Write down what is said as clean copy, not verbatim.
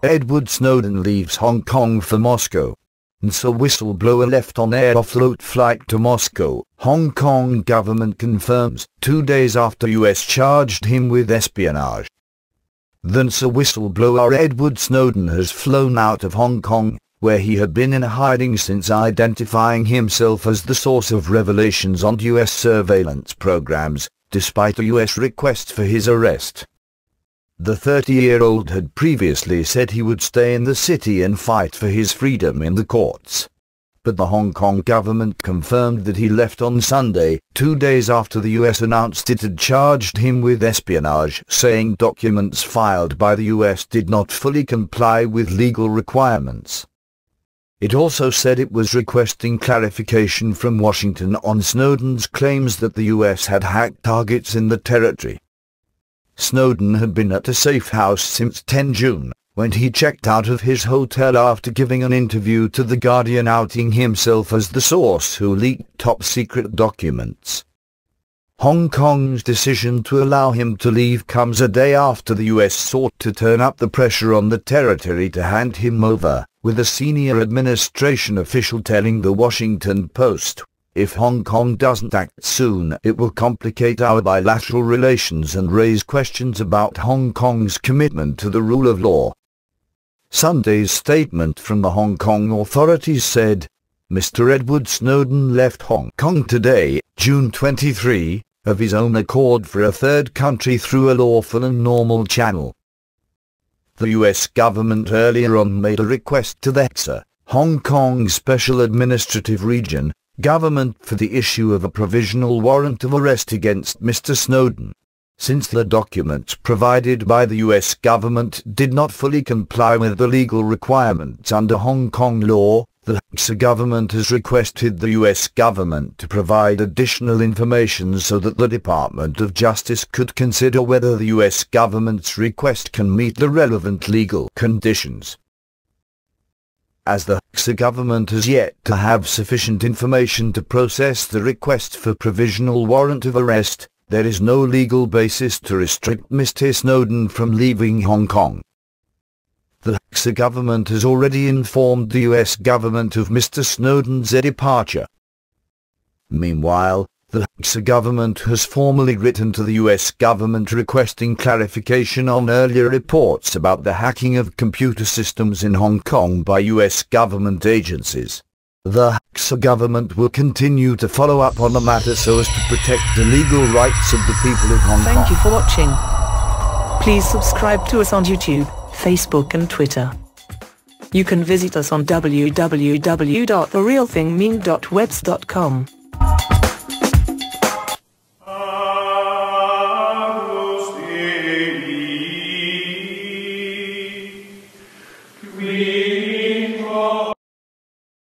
Edward Snowden leaves Hong Kong for Moscow. NASA whistleblower left on Aeroflot flight to Moscow, Hong Kong government confirms, 2 days after US charged him with espionage. The NASA whistleblower Edward Snowden has flown out of Hong Kong, where he had been in hiding since identifying himself as the source of revelations on US surveillance programs, despite a US request for his arrest. The 30-year-old had previously said he would stay in the city and fight for his freedom in the courts. But the Hong Kong government confirmed that he left on Sunday, 2 days after the US announced it had charged him with espionage, saying documents filed by the US did not fully comply with legal requirements. It also said it was requesting clarification from Washington on Snowden's claims that the US had hacked targets in the territory. Snowden had been at a safe house since 10 June, when he checked out of his hotel after giving an interview to The Guardian outing himself as the source who leaked top-secret documents. Hong Kong's decision to allow him to leave comes a day after the US sought to turn up the pressure on the territory to hand him over, with a senior administration official telling The Washington Post, "If Hong Kong doesn't act soon, it will complicate our bilateral relations and raise questions about Hong Kong's commitment to the rule of law." Sunday's statement from the Hong Kong authorities said, Mr. Edward Snowden left Hong Kong today, June 23, of his own accord for a third country through a lawful and normal channel. The US government earlier on made a request to the HSA, Hong Kong Special Administrative Region, government for the issue of a provisional warrant of arrest against Mr. Snowden. Since the documents provided by the US government did not fully comply with the legal requirements under Hong Kong law, the HSA government has requested the US government to provide additional information so that the Department of Justice could consider whether the US government's request can meet the relevant legal conditions. As the HSA government has yet to have sufficient information to process the request for provisional warrant of arrest, there is no legal basis to restrict Mr. Snowden from leaving Hong Kong. The HSA government has already informed the US government of Mr. Snowden's departure. Meanwhile, the HSA government has formally written to the US government requesting clarification on earlier reports about the hacking of computer systems in Hong Kong by US government agencies. The HSA government will continue to follow up on the matter so as to protect the legal rights of the people of Hong Kong. Thank you for watching. Please subscribe to us on YouTube, Facebook and Twitter. You can visit us on www.therealthingmeme.webs.com.